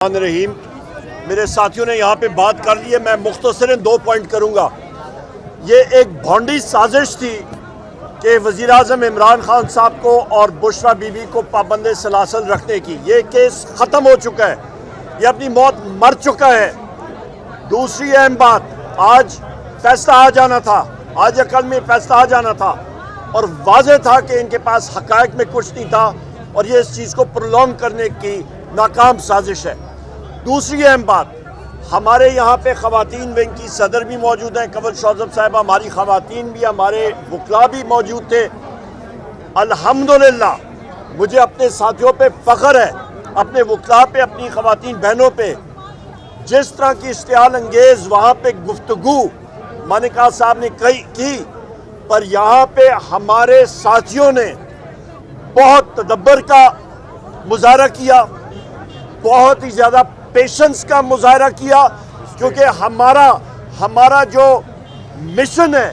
रहीम। मेरे साथियों ने यहाँ पे बात कर ली है, मैं मुख्तसरन 2 पॉइंट करूँगा। ये एक भौंडी साजिश थी कि वज़ीर आज़म इमरान खान साहब को और बुशरा बीबी को पाबंद सलासल रखने की। ये केस ख़त्म हो चुका है, ये अपनी मौत मर चुका है। दूसरी अहम बात, आज फैसला आ जाना था, आज कल में फैसला आ जाना था और वाज़ेह था कि इनके पास हक़ाइक़ में कुछ नहीं था और ये इस चीज़ को प्रोलॉन्ग करने की नाकाम साजिश है। दूसरी अहम बात, हमारे यहाँ पे ख़वातीन विंग की सदर भी मौजूद हैं, कंवल शौज़ब साहिबा, हमारी ख़वातीन भी, हमारे वकला भी मौजूद थे। अल्हम्दुलिल्लाह मुझे अपने साथियों पे फ़ख्र है, अपने वकला पे, अपनी ख़वातीन बहनों पे। जिस तरह की इश्तियाल अंगेज़ वहाँ पे गुफ्तगू मानिका साहब ने की, पर यहाँ पे हमारे साथियों ने बहुत तदब्बर का मुज़ाहरा किया, बहुत ही ज़्यादा पेशेंस का मुज़ाहरा किया, क्योंकि हमारा जो मिशन है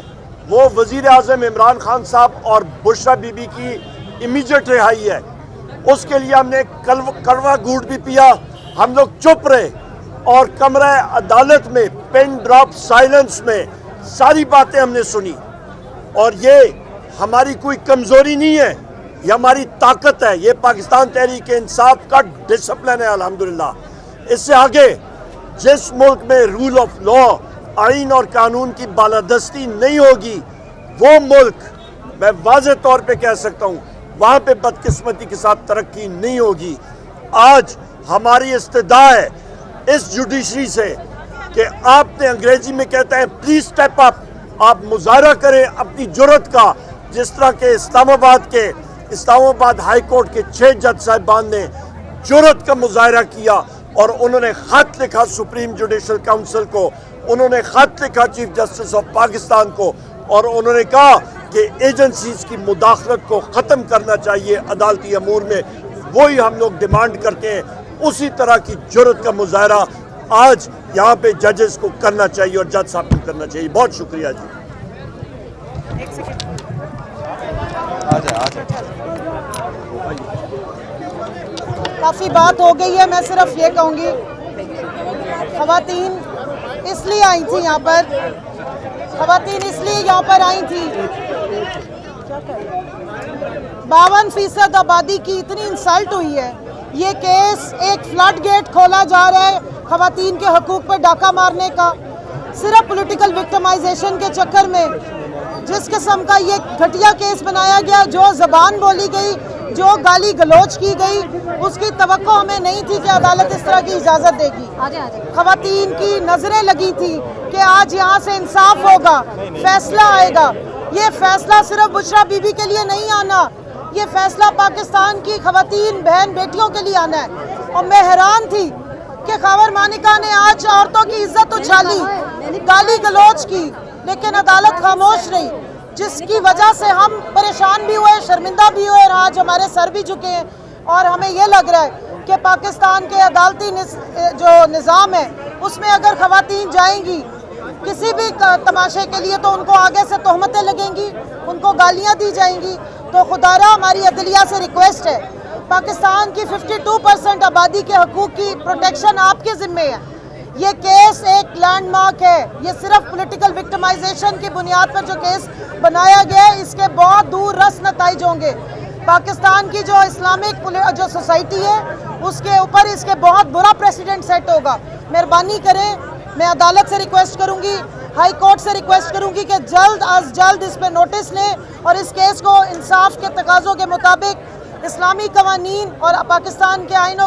वो वज़ीर आज़म इमरान खान साहब और बुशरा बीबी की इमीडिएट रिहाई है। उसके लिए हमने कड़वा घूंट भी पिया, हम लोग चुप रहे और कमरा अदालत में पेन ड्रॉप साइलेंस में सारी बातें हमने सुनी। और ये हमारी कोई कमज़ोरी नहीं है, ये हमारी ताकत है, ये पाकिस्तान तहरीक इंसाफ का डिसिप्लिन है। अल्हम्दुलिल्लाह इससे आगे जिस मुल्क में रूल ऑफ लॉ, आइन और कानून की बालादस्ती नहीं होगी, वो मुल्क, मैं वाज़ेह तौर पे कह सकता हूँ, वहाँ पे बदकिस्मती के साथ तरक्की नहीं होगी। आज हमारी इस्तदा है इस जुडिशरी से कि आपने, अंग्रेजी में कहते हैं प्लीज स्टेप अप, आप मुजाहरा करें अपनी जुर्रत का। जिस तरह के इस्लामाबाद हाई कोर्ट के 6 जज साहिबान ने जुर्रत का मुजाहरा किया और उन्होंने ख़त लिखा सुप्रीम जुडिशल काउंसिल को, उन्होंने ख़त लिखा चीफ जस्टिस ऑफ पाकिस्तान को और उन्होंने कहा कि एजेंसीज की मुदाखलत को ख़त्म करना चाहिए अदालती अमूर में। वही हम लोग डिमांड करते हैं, उसी तरह की जुर्रत का मुजाहरा आज यहाँ पे जजेस को करना चाहिए और जज साहब को करना चाहिए। बहुत शुक्रिया जी। काफ़ी बात हो गई है, मैं सिर्फ ये कहूँगी, ख़वातीन इसलिए आई थी यहाँ पर, ख़वातीन इसलिए यहाँ पर आई थी, 52% आबादी की इतनी इंसल्ट हुई है। ये केस एक फ्लड गेट खोला जा रहा है ख़वातीन के हकूक़ पर डाका मारने का, सिर्फ पॉलिटिकल विक्टिमाइजेशन के चक्कर में। जिस किस्म का ये घटिया केस बनाया गया, जो ज़बान बोली गई, जो गाली गलोच की गई, उसकी तवक्को हमें नहीं थी कि अदालत इस तरह की इजाज़त देगी। ख़वातीन की नज़रें लगी थी कि आज यहाँ से इंसाफ होगा, फैसला आएगा। ये फैसला सिर्फ बुशरा बीबी के लिए नहीं आना, ये फैसला पाकिस्तान की ख़वातीन बहन बेटियों के लिए आना है। और मैं हैरान थी कि खबर मानिका ने आज औरतों की इज्जत उछाली, गाली गलोच की, लेकिन अदालत खामोश रही, जिसकी वजह से हम परेशान भी हुए, शर्मिंदा भी हुए और आज हमारे सर भी झुके हैं। और हमें ये लग रहा है कि पाकिस्तान के अदालती जो निज़ाम है उसमें अगर ख़वातीन जाएंगी किसी भी तमाशे के लिए तो उनको आगे से तोहमतें लगेंगी, उनको गालियाँ दी जाएंगी। तो खुदारा हमारी अदलिया से रिक्वेस्ट है, पाकिस्तान की 52% आबादी के हकूक़ की प्रोटेक्शन आपके ज़िम्मे है। ये केस एक लैंडमार्क है, ये सिर्फ पॉलिटिकल विक्टिमाइजेशन की बुनियाद पर जो केस बनाया गया है, इसके बहुत दूर रस नताइज होंगे। पाकिस्तान की जो इस्लामिक जो सोसाइटी है उसके ऊपर इसके बहुत बुरा प्रेसिडेंट सेट होगा। मेहरबानी करें, मैं अदालत से रिक्वेस्ट करूंगी, हाई कोर्ट से रिक्वेस्ट करूंगी कि जल्द अज जल्द इस पर नोटिस लें और इस केस को इंसाफ के तकाज़ों के मुताबिक, इस्लामी कवानीन और पाकिस्तान के आइन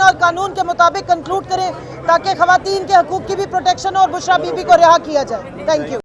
और कानून के मुताबिक कंक्लूड करें, ताकि ख़वातीन के हकूक़ की भी प्रोटेक्शन हो और बुशरा बीबी को रिहा किया जाए। Thank you.